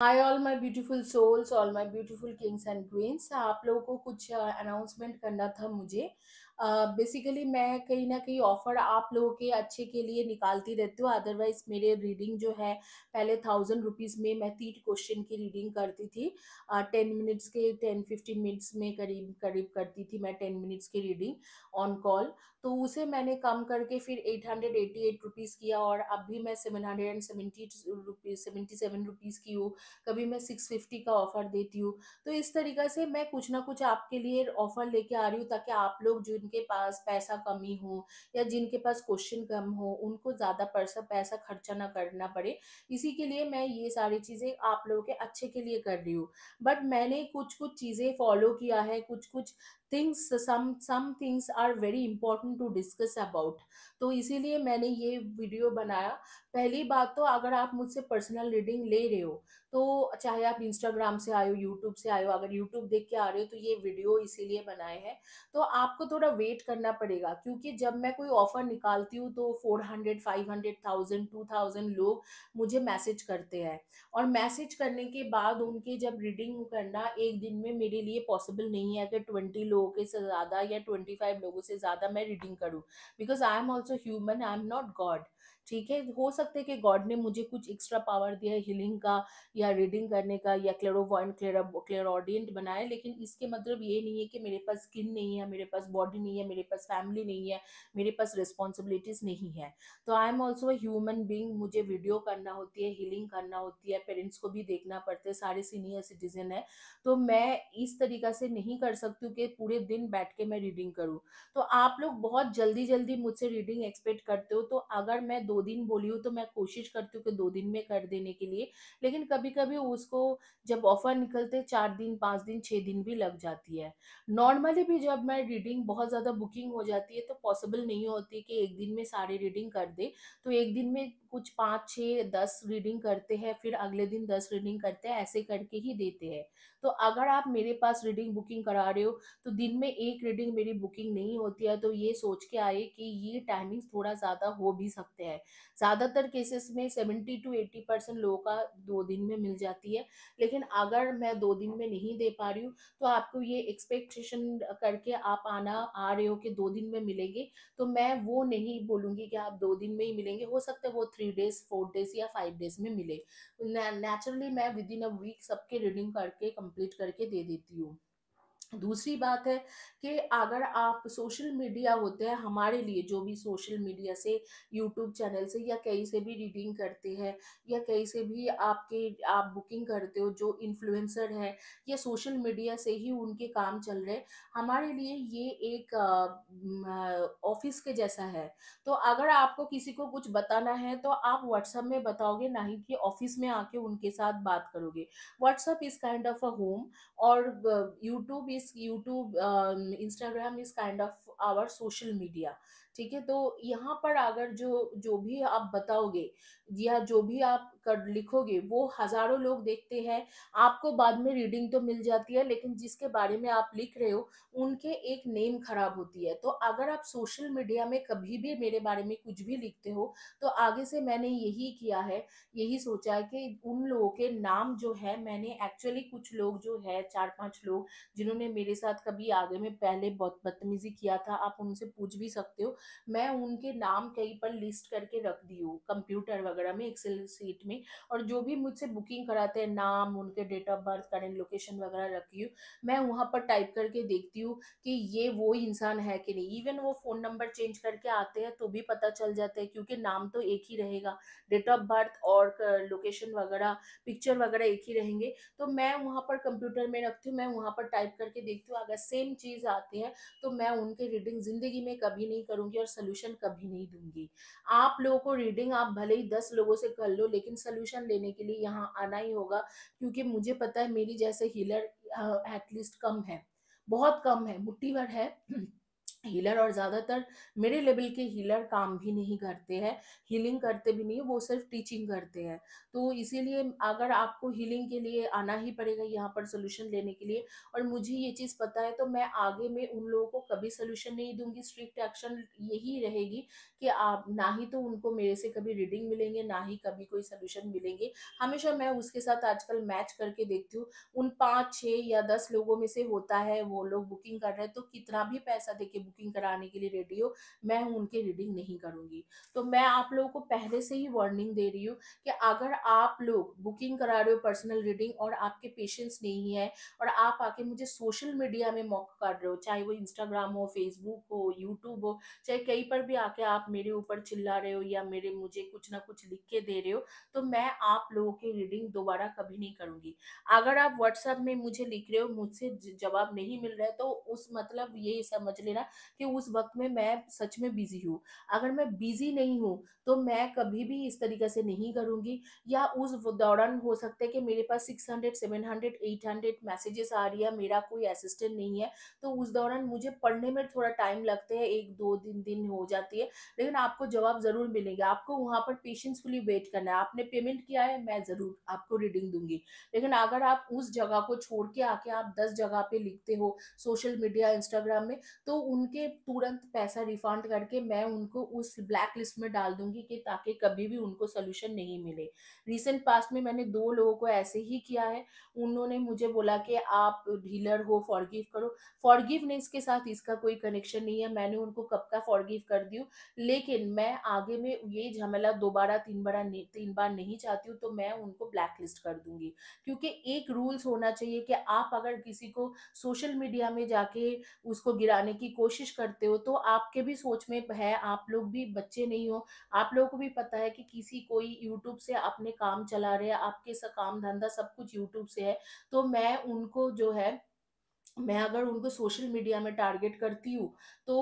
Hi all my beautiful souls, all my beautiful kings and queens. आप लोगों को कुछ अनाउंसमेंट करना था मुझे। बेसिकली मैं कहीं ना कहीं ऑफर आप लोगों के अच्छे के लिए निकालती रहती हूँ। अदरवाइज मेरे रीडिंग जो है, पहले 1000 रुपीज़ में मैं 3 क्वेश्चन की रीडिंग करती थी। 10 मिनट्स के 10-15 मिनट्स में करीब करीब करती थी मैं 10 मिनट्स की रीडिंग ऑन कॉल। तो उसे मैंने कम करके फिर 888 रुपीज़ किया, और अभी मैं 770 रुपीज़ 77 रुपीज़ की हूँ। कभी मैं 650 का ऑफर देती हूँ। तो इस तरीके से मैं कुछ ना कुछ आपके लिए ऑफर लेके आ रही हूँ, ताकि आप लोग जिनके पास पैसा कमी हो या जिनके पास क्वेश्चन कम हो, उनको ज्यादा पैसा पैसा खर्चा ना करना पड़े। इसी के लिए मैं ये सारी चीजें आप लोगों के अच्छे के लिए कर रही हूँ। बट मैंने कुछ कुछ चीजें फॉलो किया है, कुछ कुछ things, some things are very important to discuss about. तो इसीलिए मैंने ये वीडियो बनाया। पहली बात तो, अगर आप मुझसे पर्सनल रीडिंग ले रहे हो, तो चाहे आप इंस्टाग्राम से आए हो, यूट्यूब से आए हो, अगर यूट्यूब देख के आ रहे हो तो ये वीडियो इसीलिए बनाए हैं। तो आपको थोड़ा वेट करना पड़ेगा, क्योंकि जब मैं कोई ऑफर निकालती हूँ तो 400, 500, 1000, 2000 लोग मुझे मैसेज करते हैं। और मैसेज करने के बाद उनके जब रीडिंग करना एक दिन में मेरे लिए पॉसिबल नहीं है कि 20 लोगों के से ज़्यादा या 25 लोगों से ज़्यादा मैं रीडिंग करूँ। Because I am also human, I am not God. ठीक है, हो सकता है कि गॉड ने मुझे कुछ एक्स्ट्रा पावर दिया है हीलिंग का, या रीडिंग करने का, या क्लेरोवॉइंट क्लेरोडियंट बनाए, लेकिन इसके मतलब ये नहीं है कि मेरे पास स्किन नहीं है, मेरे पास बॉडी नहीं है, मेरे पास फैमिली नहीं है, मेरे पास रिस्पॉन्सिबिलिटीज नहीं है। तो I am also human being, मुझे वीडियो करना होती है, हीलिंग करना होती है, पेरेंट्स को भी देखना पड़ता है, सारे सीनियर सिटीजन है। तो मैं इस तरीका से नहीं कर सकती हूँ कि पूरे दिन बैठ के मैं रीडिंग करूँ। तो आप लोग बहुत जल्दी जल्दी मुझसे रीडिंग एक्सपेक्ट करते हो, तो अगर मैं 2 दिन बोली हूँ तो मैं कोशिश करती हूँ कि 2 दिन में कर देने के लिए। लेकिन कभी कभी उसको, जब ऑफर निकलते 4 दिन, 5 दिन, 6 दिन भी लग जाती है। नॉर्मली भी जब मैं रीडिंग बहुत ज़्यादा बुकिंग हो जाती है तो पॉसिबल नहीं होती कि एक दिन में सारे रीडिंग कर दे। तो एक दिन में कुछ 5, 6, 10 रीडिंग करते हैं, फिर अगले दिन 10 रीडिंग करते हैं, ऐसे करके ही देते हैं। तो अगर आप मेरे पास रीडिंग बुकिंग करा रहे हो, तो दिन में एक रीडिंग मेरी बुकिंग नहीं होती है, तो ये सोच के आए कि ये टाइमिंग थोड़ा ज़्यादा हो भी सकते हैं। ज़्यादातर केसेस में 70 to 80% लोगों का 2 दिन में मिल जाती है। लेकिन अगर मैं 2 दिन में नहीं दे पा रही हूँ, तो आपको ये एक्सपेक्टेशन करके आप आना आ रहे हो कि 2 दिन में मिलेंगे, तो मैं वो नहीं बोलूँगी कि आप 2 दिन में ही मिलेंगे। हो सकता है वो 3 डेज, 4 डेज या 5 डेज में मिले। नेचुरली मैं विद इन अ वीक सबके रीडिंग करके कंप्लीट करके दे देती हूँ। दूसरी बात है कि अगर आप, सोशल मीडिया होते हैं हमारे लिए, जो भी सोशल मीडिया से, यूट्यूब चैनल से या कहीं से भी रीडिंग करते हैं, या कहीं से भी आपके आप बुकिंग करते हो, जो इन्फ्लुएंसर है, या सोशल मीडिया से ही उनके काम चल रहे हैं, हमारे लिए ये एक ऑफिस के जैसा है। तो अगर आपको किसी को कुछ बताना है तो आप व्हाट्सएप में बताओगे, ना ही कि ऑफिस में आके उनके साथ बात करोगे। WhatsApp is kind of a home, और YouTube, Instagram is kind of our social media. ठीक है, तो यहाँ पर अगर जो जो भी आप बताओगे या जो भी आप कर लिखोगे, वो हजारों लोग देखते हैं। आपको बाद में रीडिंग तो मिल जाती है, लेकिन जिसके बारे में आप लिख रहे हो, उनके एक नेम खराब होती है। तो अगर आप सोशल मीडिया में कभी भी मेरे बारे में कुछ भी लिखते हो, तो आगे से मैंने यही किया है, यही सोचा है कि उन लोगों के नाम जो है, मैंने एक्चुअली कुछ लोग जो है, 4-5 लोग जिन्होंने मेरे साथ कभी आगे में पहले बहुत बदतमीजी किया था, आप उनसे पूछ भी सकते हो। मैं उनके नाम कहीं पर लिस्ट करके रख दी हूँ कंप्यूटर वगैरह में, एक्सेल सीट में। और जो भी मुझसे बुकिंग कराते हैं, नाम, उनके date of birth, current location वगैरह रखी हूँ। मैं वहां पर टाइप करके देखती हूँ कि ये वो इंसान है कि नहीं। इवन वो फोन नंबर चेंज करके आते हैं तो भी पता चल जाता है, क्योंकि नाम तो एक ही रहेगा, डेट ऑफ बर्थ और लोकेशन वगैरह, पिक्चर वगैरह एक ही रहेंगे। तो मैं वहाँ पर कंप्यूटर में रखती हूँ, मैं वहाँ पर टाइप करके देखती हूँ, अगर सेम चीज़ आती है तो मैं उनके रीडिंग जिंदगी में कभी नहीं करूंगी और सोल्यूशन कभी नहीं दूंगी। आप लोगों को रीडिंग आप भले ही 10 लोगों से कर लो, लेकिन सोल्यूशन लेने के लिए यहाँ आना ही होगा, क्योंकि मुझे पता है मेरी जैसे हीलर एटलीस्ट कम है, बहुत कम है, मुट्ठी भर है। हीलर, और ज़्यादातर मेरे लेवल के हीलर काम भी नहीं करते हैं, हीलिंग करते भी नहीं है, वो सिर्फ़ टीचिंग करते हैं। तो इसीलिए अगर आपको हीलिंग के लिए आना ही पड़ेगा यहाँ पर सॉल्यूशन लेने के लिए, और मुझे ये चीज़ पता है, तो मैं आगे में उन लोगों को कभी सॉल्यूशन नहीं दूँगी, स्ट्रिक्ट एक्शन यही रहेगी कि आप ना ही तो उनको मेरे से कभी रीडिंग मिलेंगे, ना ही कभी कोई सॉल्यूशन मिलेंगे। हमेशा मैं उसके साथ आजकल मैच करके देखती हूँ, उन 5, 6 या 10 लोगों में से होता है वो लोग बुकिंग कर रहे हैं, तो कितना भी पैसा देके बुकिंग कराने के लिए रेडी हो, मैं उनकी रीडिंग नहीं करूँगी। तो मैं आप लोगों को पहले से ही वार्निंग दे रही हूँ कि अगर आप लोग बुकिंग करा रहे हो पर्सनल रीडिंग और आपके पेशेंस नहीं है, और आप आके मुझे सोशल मीडिया में मॉक कर रहे हो, चाहे वो इंस्टाग्राम हो, फेसबुक हो, यूट्यूब हो, चाहे कहीं पर भी आके आप मेरे ऊपर चिल्ला रहे हो या मेरे मुझे कुछ ना कुछ लिख के दे रहे हो, तो मैं आप लोगों की रीडिंग दोबारा कभी नहीं करूँगी। अगर आप व्हाट्सएप में मुझे लिख रहे हो, मुझसे जवाब नहीं मिल रहा है, तो उस मतलब ये समझ लेना कि उस वक्त में मैं सच में बिजी हूँ। अगर मैं बिजी नहीं हूँ, तो मैं कभी भी इस तरीके से नहीं करूंगी। या उस दौरान हो सकता है कि मेरे पास 600 700 800 मैसेजेस आ रही है, मेरा कोई असिस्टेंट नहीं है, तो उस दौरान मुझे पढ़ने में थोड़ा टाइम लगते हैं, 1 2 दिन हो जाती है, लेकिन आपको जवाब जरूर मिलेगा। आपको वहां पर पेशेंसफुली वेट करना है। आपने पेमेंट किया है, मैं जरूर आपको रीडिंग दूंगी। लेकिन अगर आप उस जगह को छोड़ के आके आप 10 जगह पे लिखते हो सोशल मीडिया, इंस्टाग्राम में, तो उनके तुरंत पैसा रिफंड करके मैं उनको उस ब्लैक लिस्ट में डाल दूंगी, कि ताकि कभी भी उनको सोल्यूशन नहीं मिले। रिसेंट पास्ट में मैंने 2 लोगों को ऐसे ही किया है। उन्होंने मुझे बोला कि आप डीलर हो, फॉरगिव करो। फॉरगिवनेस के साथ इसका कोई कनेक्शन नहीं है, मैंने उनको कब का फॉरगिव कर दी हूँ। लेकिन मैं आगे में ये झमेला दोबारा 3 बार नहीं चाहती हूँ, तो मैं उनको ब्लैक लिस्ट कर दूंगी। क्योंकि एक रूल्स होना चाहिए कि आप अगर किसी को सोशल मीडिया में जाके उसको गिराने की कोशिश करते हो, तो आपके भी सोच में है, आप लोग भी बच्चे नहीं हो। आप लोगों को भी पता है कि किसी कोई यूट्यूब से अपने काम चला रहे हैं, आपके काम धंधा सब कुछ यूट्यूब से है। तो मैं उनको जो है, मैं अगर उनको सोशल मीडिया में टारगेट करती हूँ, तो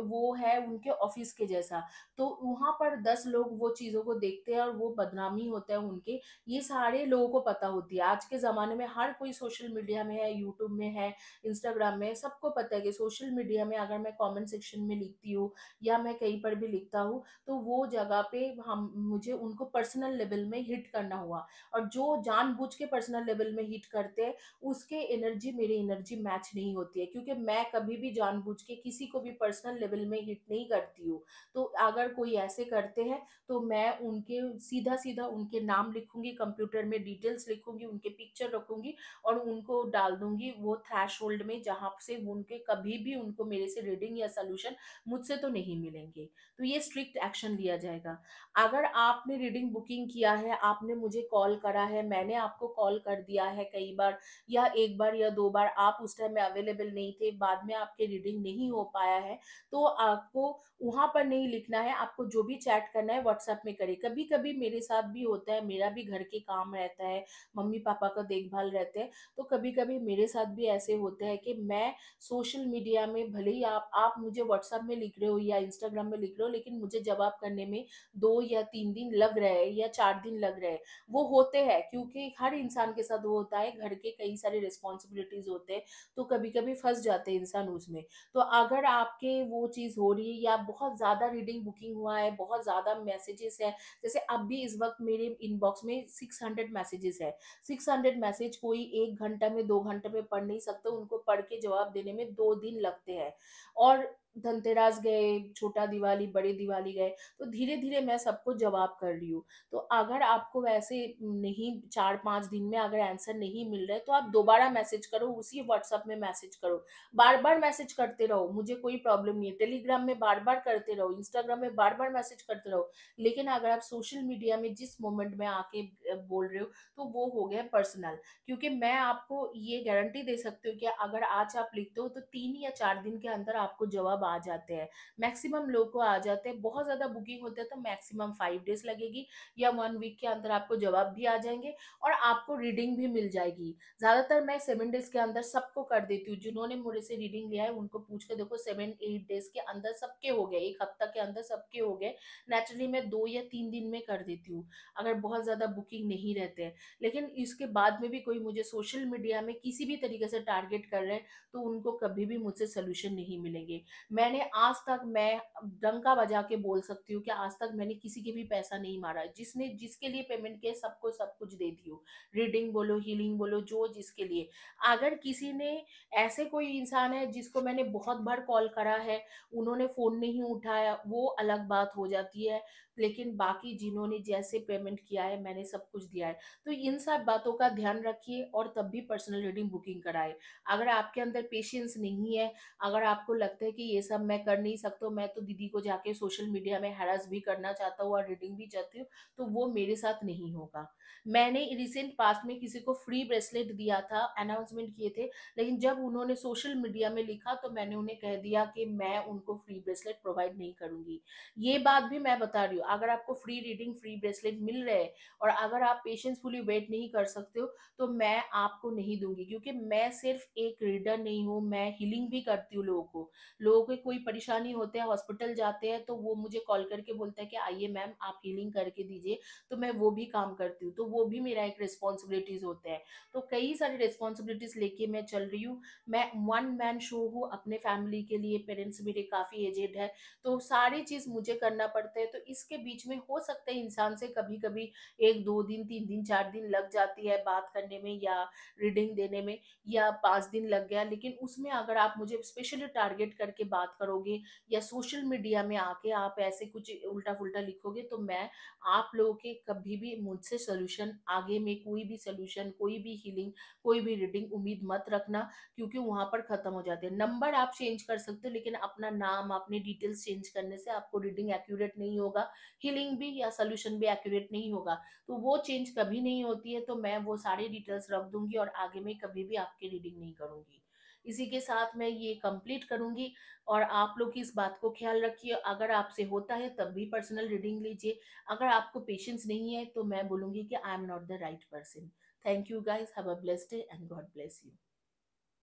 वो है उनके ऑफिस के जैसा। तो वहां पर 10 लोग वो चीजों को देखते हैं और वो बदनामी होता है उनके। ये सारे लोगों को पता होती है, आज के जमाने में हर कोई सोशल मीडिया में है, यूट्यूब में है, इंस्टाग्राम में है, सबको पता है कि सोशल मीडिया में अगर मैं कमेंट सेक्शन में लिखती हूँ या मैं कहीं पर भी लिखता हूँ, तो वो जगह पे हम मुझे उनको पर्सनल लेवल में हिट करना हुआ। और जो जानबूझ के पर्सनल लेवल में हिट करते हैं, उसके एनर्जी मेरी एनर्जी मैच नहीं होती है, क्योंकि मैं कभी भी जानबूझ के किसी को भी पर्सनल लेवल में हिट नहीं करती हूँ। तो अगर कोई ऐसे करते हैं, तो मैं उनके सीधा सीधा उनके नाम लिखूंगी, कंप्यूटर में डिटेल्स लिखूंगी, उनके पिक्चर रखूंगी और उनको डाल दूंगी वो थ्रेशोल्ड में, जहां से उनके कभी भी उनको मेरे से रीडिंग या सोल्यूशन मुझसे तो नहीं मिलेंगे। तो ये स्ट्रिक्ट एक्शन लिया जाएगा। अगर आपने रीडिंग बुकिंग किया है, आपने मुझे कॉल करा है, मैंने आपको कॉल कर दिया है कई बार, या 1 बार या 2 बार, आप उस टाइम में अवेलेबल नहीं थे, बाद में आपके रीडिंग नहीं हो पाया है, तो आपको वहाँ पर नहीं लिखना है, आपको जो भी चैट करना है व्हाट्सएप में करें। कभी-कभी मेरे साथ भी होता है, मेरा भी घर के काम रहता है, मम्मी-पापा का देखभाल रहते हैं, तो कभी-कभी मेरे साथ भी ऐसे होता है कि मैं सोशल मीडिया में भले ही आप मुझे व्हाट्सएप में लिख रहे हो या इंस्टाग्राम में लिख रहे हो, लेकिन मुझे जवाब करने में 2 या 3 दिन लग रहे हैं या 4 दिन लग रहे हैं। वो होते हैं, क्योंकि हर इंसान के साथ वो होता है, घर के कई सारे रिस्पॉन्सिबिलिटीज होते हैं, तो कभी कभी फंस जाते हैं इंसान उसमें। तो अगर आपके वो चीज़ हो रही है या बहुत ज़्यादा रीडिंग बुकिंग हुआ है, बहुत ज़्यादा मैसेजेस है, जैसे अब भी इस वक्त मेरे इनबॉक्स में 600 मैसेजेस है। 600 मैसेज कोई 1 घंटा में 2 घंटे में पढ़ नहीं सकते, उनको पढ़ के जवाब देने में 2 दिन लगते हैं। और धनतेरस गए, छोटा दिवाली, बड़े दिवाली गए, तो धीरे धीरे मैं सबको जवाब कर रही हूँ। तो अगर आपको वैसे नहीं, 4-5 दिन में अगर आंसर नहीं मिल रहा है, तो आप दोबारा मैसेज करो, उसी व्हाट्सएप में मैसेज करो। बार-बार मैसेज करते रहो, मुझे कोई प्रॉब्लम नहीं है। टेलीग्राम में बार-बार करते रहो, इंस्टाग्राम में बार-बार मैसेज करते रहो। लेकिन अगर आप सोशल मीडिया में जिस मोमेंट में आके बोल रहे हो, तो वो हो गया पर्सनल। क्योंकि मैं आपको ये गारंटी दे सकती हूँ कि अगर आज आप लिखते हो, तो 3 या 4 दिन के अंदर आपको जवाब आ जाते हैं। मैक्सिमम लोग को आ जाते हैं। बहुत ज़्यादा बुकिंग होते हैं तो मैक्सिमम 5 डेज़ लगेगी, या 1 वीक के अंदर आपको जवाब भी आ जाएँगे और आपको रीडिंग भी मिल जाएगी। ज़्यादातर मैं 7 डेज़ के अंदर सबको कर देती हूँ। जिन्होंने मेरे से रीडिंग लिया है उनको पूछ के देखो, 7-8 डेज़ के अंदर सबके हो गए, 1 हफ्ता के अंदर सबके हो गए। नेचुरली मैं 2 या 3 दिन में कर देती हूँ, अगर बहुत ज़्यादा बुकिंग नहीं रहते हैं। लेकिन इसके बाद में भी कोई मुझे सोशल मीडिया में किसी भी तरीके से टारगेट कर रहे हैं, तो उनको कभी भी मुझसे सॉल्यूशन नहीं मिलेंगे। मैंने आज तक, मैं डंका बजा के बोल सकती हूँ कि आज तक मैंने किसी के भी पैसा नहीं मारा है। जिसने जिसके लिए पेमेंट किया सबको सब कुछ दे दी हूँ। रीडिंग बोलो, हीलिंग बोलो, जो जिसके लिए। अगर किसी ने, ऐसे कोई इंसान है जिसको मैंने बहुत बार कॉल करा है, उन्होंने फ़ोन नहीं उठाया, वो अलग बात हो जाती है। लेकिन बाकी जिन्होंने जैसे पेमेंट किया है, मैंने सब कुछ दिया है। तो इन सब बातों का ध्यान रखिए और तब भी पर्सनल रीडिंग बुकिंग कराएँ। अगर आपके अंदर पेशेंस नहीं है, अगर आपको लगता है कि ये सब मैं कर नहीं सकता हूँ, मैं तो दीदी को जाके सोशल मीडिया में हैरेस भी करना चाहता हूँ और रीडिंग भी चाहती हूँ, तो वो मेरे साथ नहीं होगा। मैंने रिसेंट पास्ट में किसी को फ्री ब्रेसलेट दिया था, अनाउंसमेंट किए थे, लेकिन जब उन्होंने सोशल मीडिया में लिखा तो मैंने उन्हें कह दिया कि मैं उनको फ्री ब्रेसलेट प्रोवाइड नहीं करूँगी। ये बात भी मैं बता रही हूँ, अगर आपको फ्री रीडिंग, फ्री ब्रेसलेट मिल रहे हैं और अगर आप पेशेंसफुली वेट नहीं कर सकते हो, तो मैं आपको नहीं दूँगी, क्योंकि मैं सिर्फ़ एक रीडर नहीं हूँ, मैं हीलिंग भी करती हूँ लोगों को। लोगों को कोई परेशानी होते हैं, हॉस्पिटल जाते हैं, तो वो मुझे कॉल करके बोलते हैं कि आइए मैम आप हीलिंग करके दीजिए, तो मैं वो भी काम करती हूँ। तो वो भी मेरा एक रिस्पॉन्सिबिलिटीज़ होते हैं। तो कई सारी रिस्पॉन्सिबिलिटीज़ लेके मैं चल रही हूँ। मैं वन मैन शो हूँ अपने फैमिली के लिए, पेरेंट्स मेरे काफ़ी एजेड है, तो सारी चीज़ मुझे करना पड़ता है। तो इसके बीच में हो सकता है इंसान से कभी-कभी 1, 2 दिन, 3 दिन, 4 दिन लग जाती है बात करने में या रीडिंग देने में, या 5 दिन लग गया। लेकिन उसमें अगर आप मुझे स्पेशली टारगेट करके बात करोगे या सोशल मीडिया में आके आप ऐसे कुछ उल्टा-फुल्टा लिखोगे, तो मैं आप लोगों के कभी भी मुझसे सॉल्यूशन, आगे में कोई भी सॉल्यूशन, कोई भी हीलिंग, कोई भी रीडिंग उम्मीद मत रखना, क्योंकि वहाँ पर खत्म हो जाते हैं। नंबर आप चेंज कर सकते हो, लेकिन अपना नाम, अपनी डिटेल्स चेंज करने से आपको रीडिंग एक्यूरेट नहीं होगा, हीलिंग भी या सॉल्यूशन भी एक्यूरेट नहीं होगा। तो वो चेंज कभी नहीं होती है, तो मैं वो सारी डिटेल्स रख दूँगी और आगे में कभी भी आपकी रीडिंग नहीं करूँगी। इसी के साथ मैं ये कंप्लीट करूँगी और आप लोग इस बात को ख्याल रखिए, अगर आपसे होता है तब भी पर्सनल रीडिंग लीजिए, अगर आपको पेशेंस नहीं है तो मैं बोलूँगी कि I am not the right person. Thank you guys, have a blessed day and God bless you.